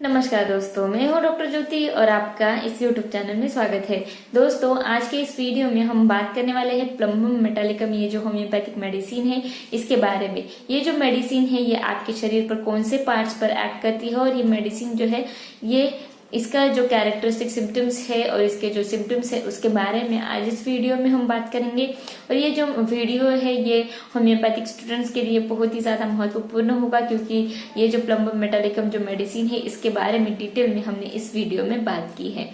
नमस्कार दोस्तों, मैं हूँ डॉक्टर ज्योति और आपका इस YouTube चैनल में स्वागत है। दोस्तों, आज के इस वीडियो में हम बात करने वाले हैं प्लम्बम मेटालिकम, ये जो होम्योपैथिक मेडिसिन है इसके बारे में। ये जो मेडिसिन है ये आपके शरीर पर कौन से पार्ट्स पर एक्ट करती है और ये मेडिसिन जो है ये इसका जो कैरेक्टरिस्टिक सिम्टम्स है और इसके जो सिम्टम्स है उसके बारे में आज इस वीडियो में हम बात करेंगे। और ये जो वीडियो है ये होम्योपैथिक स्टूडेंट्स के लिए बहुत ही ज्यादा महत्वपूर्ण होगा, क्योंकि ये जो प्लम्बम मेटालिकम जो मेडिसिन है इसके बारे में डिटेल में हमने इस वीडियो में बात की है।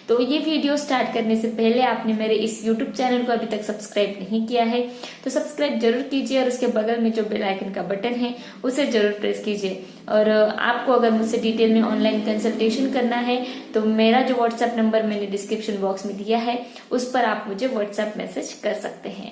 तो ये वीडियो स्टार्ट करने से पहले आपने मेरे इस YouTube चैनल को अभी तक सब्सक्राइब नहीं किया है तो सब्सक्राइब जरूर कीजिए और उसके बगल में जो बेल आइकन का बटन है उसे जरूर प्रेस कीजिए। और आपको अगर मुझसे डिटेल में ऑनलाइन कंसल्टेशन करना है तो मेरा जो व्हाट्सएप नंबर मैंने डिस्क्रिप्शन बॉक्स में दिया है उस पर आप मुझे व्हाट्सएप मैसेज कर सकते हैं।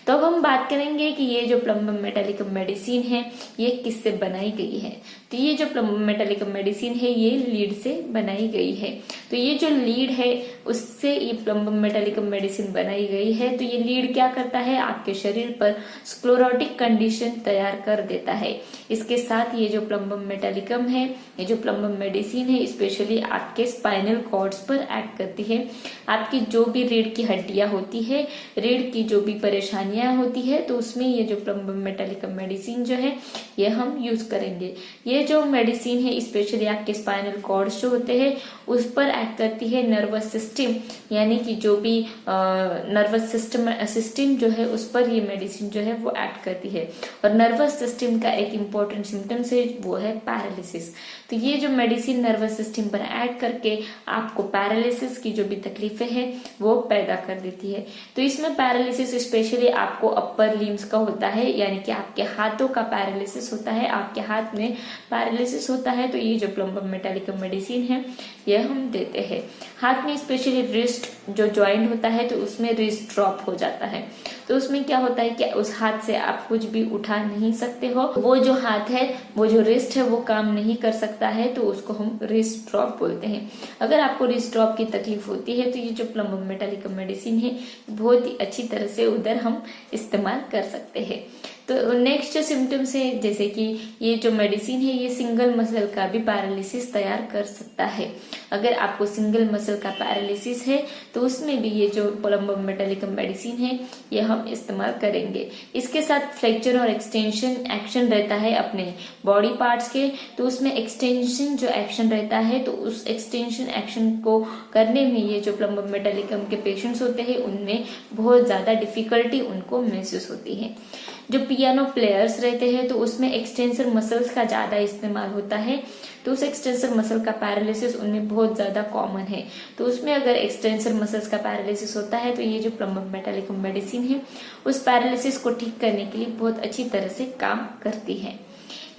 तो अब हम बात करेंगे कि ये जो प्लम्बम मेटालिकम मेडिसिन है ये किससे बनाई गई है। तो ये जो प्लम्बम मेटालिकम मेडिसिन है ये लीड से बनाई गई है। तो ये जो लीड है उससे ये प्लम्बम मेटालिकम मेडिसिन बनाई गई है। तो ये लीड क्या करता है, आपके शरीर पर स्क्लेरोटिक कंडीशन तैयार कर देता है। इसके साथ ये जो प्लम्बम मेटालिकम है, ये जो प्लम्बम मेडिसिन है स्पेशली आपके स्पाइनल कॉर्ड्स पर एक्ट करती है। आपकी जो भी रीढ़ की हड्डियां होती है, रीढ़ की जो भी परेशानियां होती है तो उसमें ये जो प्लम्बम मेटालिकम मेडिसिन जो है ये हम यूज करेंगे। ये जो मेडिसिन है स्पेशली आपके स्पाइनल कॉर्ड्स जो होते हैं उस पर एक्ट करती है। नर्वस सिस्टम यानी कि जो भी नर्वस सिस्टम जो है उस पर ये मेडिसिन जो है वो एक्ट करती है। और नर्वस सिस्टम का एक इम्पोर्टेंट सिम्टम्स है वो है पैरालिसिस। तो ये जो मेडिसिन नर्वस सिस्टम पर एक्ट करके आपको पैरालिसिस की जो भी तकलीफें हैं वो पैदा कर देती है। तो इसमें पैरालिसिस स्पेशली आपको अपर लिम्स का होता है, यानी कि आपके हाथों का पैरालिसिस होता है, आपके हाथ में पैरालिसिस होता है। तो ये जो प्लम्बम मेटालिकम मेडिसिन है ये हम देते हैं। हाथ में स्पेशली रिस्ट जो ज्वाइंट होता है तो उसमें रिस्ट ड्रॉप हो जाता है। तो उसमें क्या होता है कि उस हाथ से आप कुछ भी उठा नहीं सकते हो, वो जो हाथ है वो जो रिस्ट है वो काम नहीं कर सकता है, तो उसको हम रिस्ट ड्रॉप बोलते हैं। अगर आपको रिस्ट ड्रॉप की तकलीफ होती है तो ये जो प्लम्बम मेटालिकम मेडिसिन है बहुत ही अच्छी तरह से उधर हम इस्तेमाल कर सकते हैं। तो नेक्स्ट जो सिम्टम्स है, जैसे कि ये जो मेडिसिन है ये सिंगल मसल का भी पैरालिसिस तैयार कर सकता है। अगर आपको सिंगल मसल का पैरालिसिस है तो उसमें भी ये जो प्लम्बम मेटालिकम मेडिसिन है ये हम इस्तेमाल करेंगे। इसके साथ फ्लेक्चर और एक्सटेंशन एक्शन रहता है अपने बॉडी पार्ट्स के, तो उसमें एक्सटेंशन जो एक्शन रहता है तो उस एक्सटेंशन एक्शन को करने में ये जो प्लम्बम मेटालिकम के पेशेंट्स होते हैं उनमें बहुत ज्यादा डिफिकल्टी उनको महसूस होती है। जो पियानो प्लेयर्स रहते हैं तो उसमें एक्सटेंसर मसल्स का ज्यादा इस्तेमाल होता है, तो उस एक्सटेंसर मसल का पैरालिसिस उनमें बहुत ज्यादा कॉमन है। तो उसमें अगर एक्सटेंसर मसल्स का पैरालिसिस होता है तो ये जो प्लम्बम मेटालिकम मेडिसिन है उस पैरालिसिस को ठीक करने के लिए बहुत अच्छी तरह से काम करती है।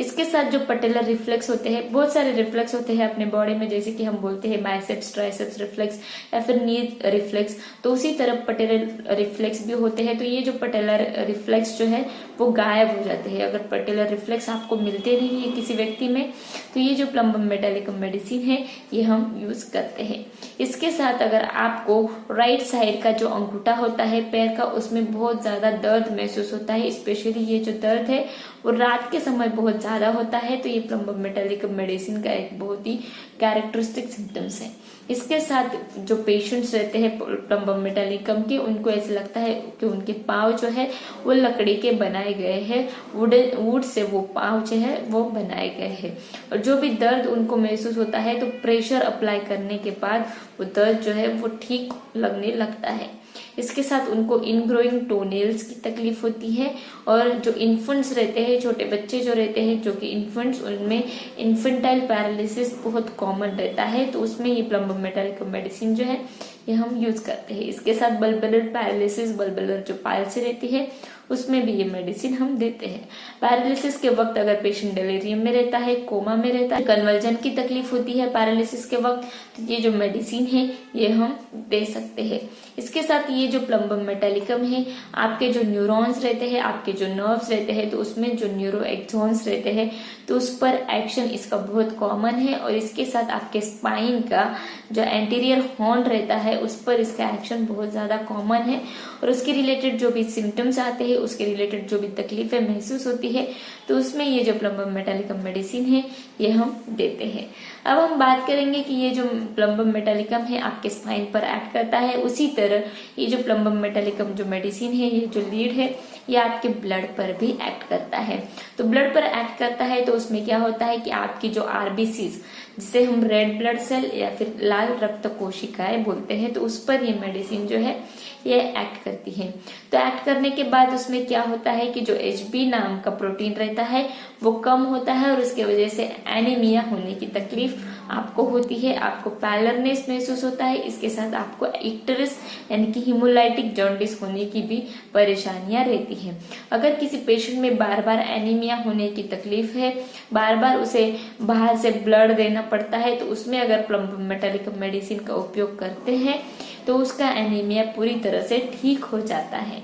इसके साथ जो पटेलर रिफ्लेक्स होते हैं, बहुत सारे रिफ्लेक्स होते हैं अपने बॉडी में, जैसे कि हम बोलते हैं बाइसेप्स ट्राइसेप्स रिफ्लेक्स या फिर नी रिफ्लेक्स, तो उसी तरह पटेलर रिफ्लेक्स भी होते हैं। तो ये जो पटेलर रिफ्लेक्स जो है वो गायब हो जाते हैं। अगर पटेलर रिफ्लेक्स आपको मिलते नहीं है किसी व्यक्ति में तो ये जो प्लम्बम मेटालिकम मेडिसिन है ये हम यूज करते हैं। इसके साथ अगर आपको राइट साइड का जो अंगूठा होता है पैर का उसमें बहुत ज्यादा दर्द महसूस होता है, स्पेशली ये जो दर्द है वो रात के समय बहुत ज्यादा होता है, तो ये प्लम्बम मेटालिकम मेडिसिन का एक बहुत ही कैरेक्टरिस्टिक सिम्टम्स है। इसके साथ जो पेशेंट्स रहते हैं प्लम्बम मेटालिकम के उनको ऐसे लगता है कि उनके पाँव जो है वो लकड़ी के बनाए गए हैं, वुड से वो पाँव जो है वो बनाए गए हैं। और जो भी दर्द उनको महसूस होता है तो प्रेशर अप्लाई करने के बाद वो दर्द जो है वो ठीक लगने लगता है। इसके साथ उनको इनग्रोइंग टोनेल्स की तकलीफ होती है। और जो इन्फेंट्स रहते हैं, छोटे बच्चे जो रहते हैं जो कि इन्फेंट्स, उनमें इन्फेंटाइल पैरालिसिस बहुत कॉमन रहता है, तो उसमें ये प्लम्बम मेटालिकम मेडिसिन जो है ये हम यूज करते हैं। इसके साथ बल्बुलर पैरालिसिस, बल्बुलर जो पाइल्स रहती है उसमें भी ये मेडिसिन हम देते हैं। पैरालिसिस के वक्त अगर पेशेंट डिलीरियम में रहता है, कोमा में रहता है, कन्वर्जन की तकलीफ होती है पैरालिसिस के वक्त, तो ये जो मेडिसिन है ये हम दे सकते हैं। इसके साथ ये जो प्लम्बम मेटालिकम है आपके जो न्यूरॉन्स रहते हैं, आपके जो नर्व्स रहते हैं तो उसमें जो न्यूरो एक्सॉन्स रहते हैं तो उस पर एक्शन इसका बहुत कॉमन है। और इसके साथ आपके स्पाइन का जो एंटीरियर हॉर्न रहता है उस पर इसका एक्शन बहुत ज्यादा कॉमन है। और उसके रिलेटेड जो भी सिम्टम्स आते हैं, उसके रिलेटेड जो भी तकलीफें महसूस होती है तो उसमें ये जो प्लम्बम मेटालिकम मेडिसिन है ये हम देते हैं। अब हम बात करेंगे कि ये जो प्लम्बम मेटालिकम है आपके स्पाइन पर एक्ट करता है, उसी तरह ये जो प्लम्बम मेटालिकम जो मेडिसिन है, ये जो लीड है, ये आपके ब्लड पर भी एक्ट करता है। तो ब्लड पर एक्ट करता है तो उसमें क्या होता है कि आपकी जो आरबीसीज, जिसे हम रेड ब्लड सेल या फिर लाल रक्त कोशिकाएं बोलते हैं, तो उस पर ये मेडिसिन जो है ये एक्ट करती है। तो एक्ट करने के बाद उसमें क्या होता है कि जो HB नाम का प्रोटीन रहता है वो कम होता है और उसके वजह से एनीमिया होने की तकलीफ आपको होती है, आपको पैलरनेस महसूस होता है, इसके साथ आपको इक्टरिस यानी कि हिमोलाइटिक जॉन्डिस होने की भी परेशानियां रहती हैं। अगर किसी पेशेंट में बार बार एनीमिया होने की तकलीफ है, बार बार उसे बाहर से ब्लड देना पड़ता है, तो उसमें अगर प्लम्बम मेटालिकम मेडिसिन का उपयोग करते हैं तो उसका एनीमिया पूरी तरह से ठीक हो जाता है।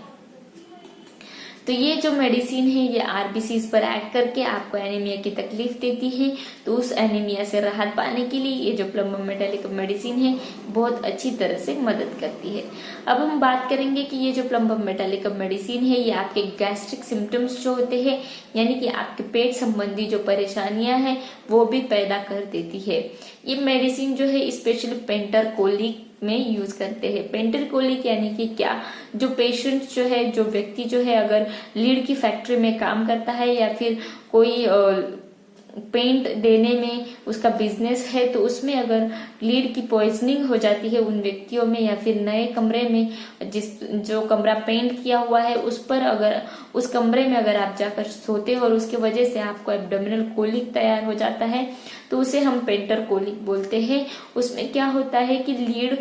तो ये जो मेडिसिन है ये आरबीसीज पर एक्ट करके आपको एनीमिया की तकलीफ देती है। तो उस एनीमिया से राहत पाने के लिए ये जो प्लम्बम मेटालिकम मेडिसिन है बहुत अच्छी तरह से मदद करती है। अब हम बात करेंगे कि ये जो प्लम्बम मेटालिकम मेडिसिन है ये आपके गैस्ट्रिक सिम्टम्स जो होते हैं, यानी कि आपके पेट संबंधी जो परेशानियां हैं वो भी पैदा कर देती है। ये मेडिसिन जो है स्पेशली पेंटर कोलिक में यूज करते हैं। पेंटर कोलिक यानी कि क्या, जो पेशेंट जो है, जो व्यक्ति जो है अगर लीड की फैक्ट्री में काम करता है या फिर कोई पेंट देने में उसका बिजनेस है, तो उसमें अगर लीड की पॉइजनिंग हो जाती है उन व्यक्तियों में, या फिर नए कमरे में जो कमरा पेंट किया हुआ है उस पर अगर उस कमरे में अगर आप जाकर सोते हो और उसके वजह से आपको एब्डोमिनल कोलिक तैयार हो जाता है, तो उसे हम पेंटर कोलिक बोलते हैं। उसमें क्या होता है कि लीड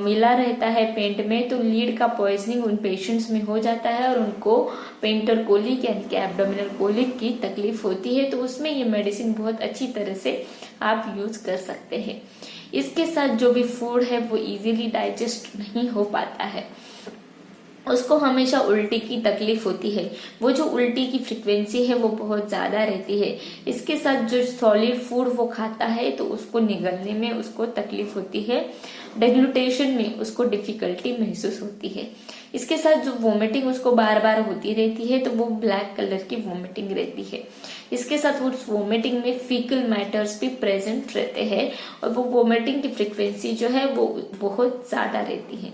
मिला रहता है पेंट में, तो लीड का पॉइजनिंग उन पेशेंट्स में हो जाता है और उनको पेंटर कोलिक यानी कि एब्डोमिनल कोलिक की तकलीफ होती है। तो उसमें ये मेडिसिन बहुत अच्छी तरह से आप यूज कर सकते हैं। इसके साथ जो भी फूड है वो इजीली डाइजेस्ट नहीं हो पाता है, उसको हमेशा उल्टी की तकलीफ होती है, वो जो उल्टी की फ्रीक्वेंसी है वो बहुत ज्यादा रहती है। इसके साथ जो सॉलिड फूड वो खाता है तो उसको निगलने में उसको तकलीफ होती है, डेग्लूटेशन में उसको डिफिकल्टी महसूस होती है। इसके साथ जो वोमिटिंग उसको बार बार होती रहती है, तो वो ब्लैक कलर की वोमिटिंग रहती है। इसके साथ उस वोमिटिंग में फीकल मैटर्स भी प्रेजेंट रहते हैं और वो वोमिटिंग की फ्रीक्वेंसी जो है वो बहुत ज्यादा रहती है।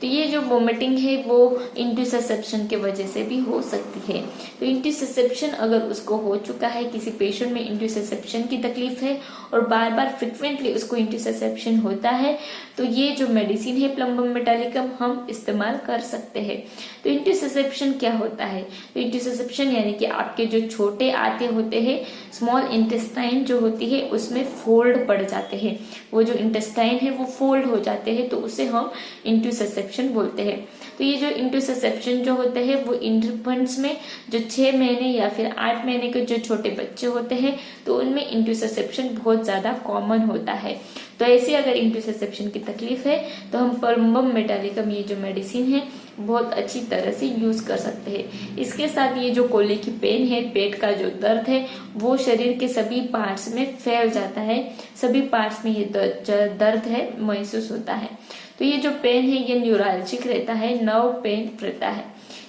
तो ये जो वोमिटिंग है वो इंटरसेप्शन के वजह से भी हो सकती है। तो इंटरसेप्शन अगर उसको हो चुका है, किसी पेशेंट में इंटरसेप्शन की तकलीफ है और बार बार फ्रिक्वेंटली उसको इंटरसेप्शन होता है, तो ये जो मेडिसिन है प्लम्बम मेटालिकम हम इस्तेमाल कर सकते हैं। तो इंटरसेप्शन क्या होता है? तो इंटरसेप्शन यानी कि आपके जो छोटे आते होते हैं, स्मॉल इंटेस्टाइन जो होती है उसमें फोल्ड पड़ जाते हैं, वो जो इंटेस्टाइन है वो फोल्ड हो जाते हैं, तो उसे हम इंटरसेप्शन बोलते हैं। तो ये जो इंटरसेप्शन जो होते हैं वो इन्फेंट्स में जो 6 महीने या फिर 8 महीने के जो छोटे बच्चे होते हैं तो उनमें इंटरसेप्शन बहुत ज्यादा कॉमन होता है। तो ऐसे अगर इंटरसेप्शन की तकलीफ है तो हम प्लम्बम मेटालिकम ये जो मेडिसिन है बहुत अच्छी तरह से यूज कर सकते हैं। इसके साथ ये जो कोली की पेन है, पेट का जो दर्द है वो शरीर के सभी पार्ट्स में फैल जाता है, सभी पार्ट्स में ये दर्द है महसूस होता है। तो ये जो पेन है ये न्यूरालजिक रहता है, नर्व पेन रहता है।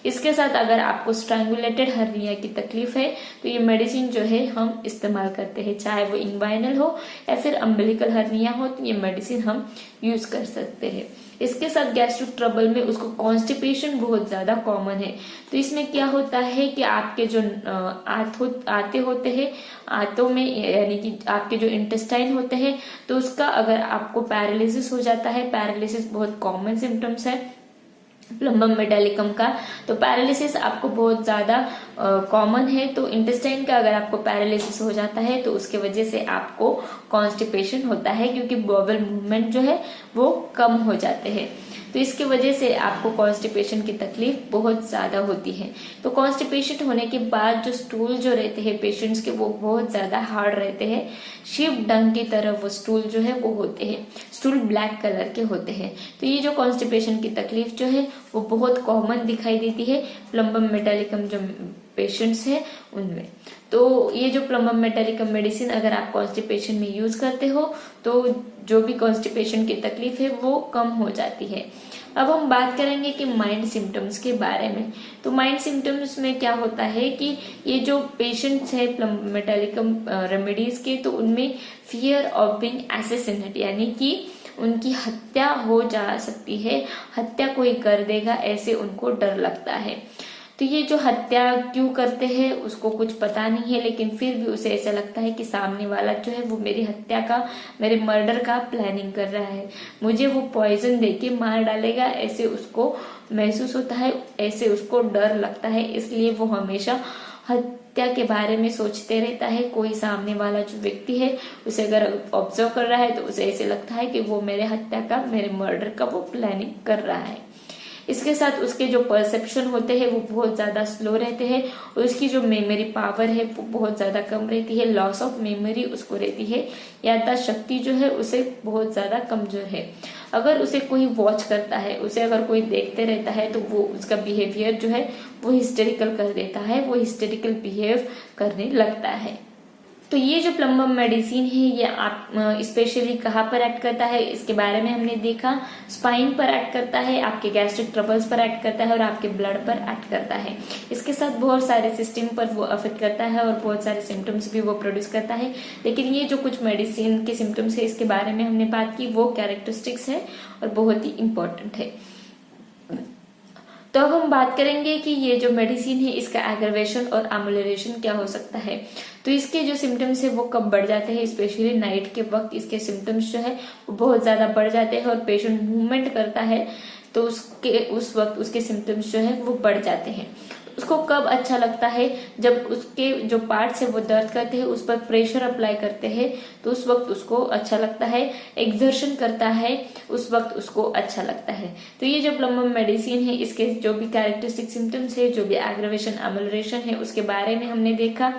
इसके साथ अगर आपको स्ट्रैंगुलेटेड हर्निया की तकलीफ है तो ये मेडिसिन जो है हम इस्तेमाल करते हैं, चाहे वो इंग्वाइनल हो या फिर अम्बिलिकल हर्निया हो, तो ये मेडिसिन हम यूज कर सकते हैं। इसके साथ गैस्ट्रिक ट्रबल में उसको कॉन्स्टिपेशन बहुत ज्यादा कॉमन है। तो इसमें क्या होता है कि आपके जो आते होते हैं, आंतों में यानी कि आपके जो इंटेस्टाइन होते हैं, तो उसका अगर आपको पैरालिसिस हो जाता है, पैरालिसिस बहुत कॉमन सिम्टम्स है प्लम्बम मेटालिकम का, तो पैरालिसिस आपको बहुत ज्यादा कॉमन है। तो इंटेस्टाइन का अगर आपको पैरालिसिस हो जाता है तो उसके वजह से आपको कॉन्स्टिपेशन होता है, क्योंकि बॉवल मूवमेंट जो है वो कम हो जाते हैं। तो इसके वजह से आपको कॉन्स्टिपेशन की तकलीफ बहुत ज्यादा होती है। तो कॉन्स्टिपेशन होने के बाद जो स्टूल जो रहते हैं पेशेंट्स के वो बहुत ज्यादा हार्ड रहते हैं, शिव डंग की तरह वो स्टूल जो है वो होते हैं, स्टूल ब्लैक कलर के होते हैं। तो ये जो कॉन्स्टिपेशन की तकलीफ जो है वो बहुत कॉमन दिखाई देती है प्लम्बम मेटालिकम जो पेशेंट्स हैं उनमें। तो ये जो प्लम्बम मेटालिकम मेडिसिन अगर आप कॉन्स्टिपेशन में यूज करते हो तो जो भी कॉन्स्टिपेशन की तकलीफ है वो कम हो जाती है। अब हम बात करेंगे कि माइंड सिम्टम्स के बारे में। तो माइंड सिम्टम्स में क्या होता है कि ये जो पेशेंट्स है प्लम्बम मेटालिकम रेमेडीज के, तो उनमें फियर ऑफ बीइंग असैसिनेट, यानी कि उनकी हत्या हो जा सकती है, हत्या कोई कर देगा ऐसे उनको डर लगता है। तो ये जो हत्या क्यों करते हैं उसको कुछ पता नहीं है, लेकिन फिर भी उसे ऐसा लगता है कि सामने वाला जो है वो मेरी हत्या का, मेरे मर्डर का प्लानिंग कर रहा है, मुझे वो पॉइजन देके मार डालेगा, ऐसे उसको महसूस होता है, ऐसे उसको डर लगता है। इसलिए वो हमेशा हत्या के बारे में सोचते रहता है। कोई सामने वाला जो व्यक्ति है उसे अगर ऑब्जर्व कर रहा है तो उसे ऐसे लगता है कि वो मेरे हत्या का, मेरे मर्डर का वो प्लानिंग कर रहा है। इसके साथ उसके जो परसेप्शन होते हैं वो बहुत ज्यादा स्लो रहते हैं और उसकी जो मेमोरी पावर है वो बहुत ज्यादा कम रहती है, लॉस ऑफ मेमोरी उसको रहती है, याददाश्त शक्ति जो है उसे बहुत ज्यादा कमजोर है। अगर उसे कोई वॉच करता है, उसे अगर कोई देखते रहता है तो वो उसका बिहेवियर जो है वो हिस्टेरिकल कर देता है, वो हिस्टेरिकल बिहेव करने लगता है। तो ये जो प्लम्बम मेडिसिन है ये आप स्पेशली कहाँ पर एक्ट करता है इसके बारे में हमने देखा। स्पाइन पर एक्ट करता है, आपके गैस्ट्रिक ट्रबल्स पर एक्ट करता है और आपके ब्लड पर एक्ट करता है। इसके साथ बहुत सारे सिस्टम पर वो अफेक्ट करता है और बहुत सारे सिम्टम्स भी वो प्रोड्यूस करता है। लेकिन ये जो कुछ मेडिसिन के सिम्टम्स है इसके बारे में हमने बात की, वो कैरेक्टरिस्टिक्स है और बहुत ही इंपॉर्टेंट है। तो अब हम बात करेंगे कि ये जो मेडिसिन है इसका एग्रवेशन और अमलेरेशन क्या हो सकता है। तो इसके जो सिम्टम्स है वो कब बढ़ जाते हैं, स्पेशली नाइट के वक्त इसके सिम्टम्स जो है वो बहुत ज्यादा बढ़ जाते हैं और पेशेंट मूवमेंट करता है तो उस वक्त उसके सिम्टम्स जो है वो बढ़ जाते हैं। उसको कब अच्छा लगता है, जब उसके जो पार्ट्स है वो दर्द करते हैं, उस पर प्रेशर अप्लाई करते हैं तो उस वक्त उसको अच्छा लगता है। एक्सर्शन करता है उस वक्त उसको अच्छा लगता है। तो ये जो प्लम्बम मेडिसिन है इसके जो भी कैरेक्टरिस्टिक सिम्टम्स है, जो भी एग्रवेशन अमलरेशन है उसके बारे में हमने देखा।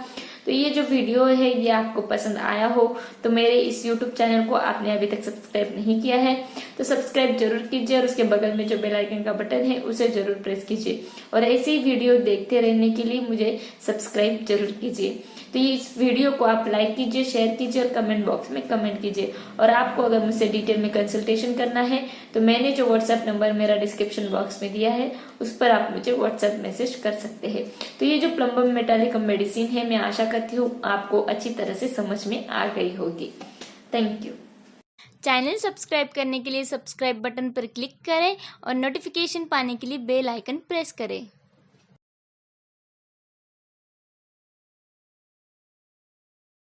तो ये जो वीडियो है ये आपको पसंद आया हो तो मेरे इस YouTube चैनल को आपने अभी तक सब्सक्राइब नहीं किया है तो सब्सक्राइब जरूर कीजिए और उसके बगल में जो बेल आइकन का बटन है उसे जरूर प्रेस कीजिए और ऐसी वीडियो देखते रहने के लिए मुझे सब्सक्राइब जरूर कीजिए। तो ये इस वीडियो को आप लाइक कीजिए, शेयर कीजिए और कमेंट बॉक्स में कमेंट कीजिए। और आपको अगर मुझसे डिटेल में कंसल्टेशन करना है तो मैंने जो व्हाट्सएप नंबर मेरा डिस्क्रिप्शन बॉक्स में दिया है उस पर आप मुझे व्हाट्सएप मैसेज कर सकते हैं। तो ये जो प्लम्बम मेटालिकम मेडिसिन है मैं आशा करती हूँ आपको अच्छी तरह से समझ में आ गई होगी। Thank you. चैनल सब्सक्राइब करने के लिए सब्सक्राइब बटन पर क्लिक करें और नोटिफिकेशन पाने के लिए बेल आइकन प्रेस करें।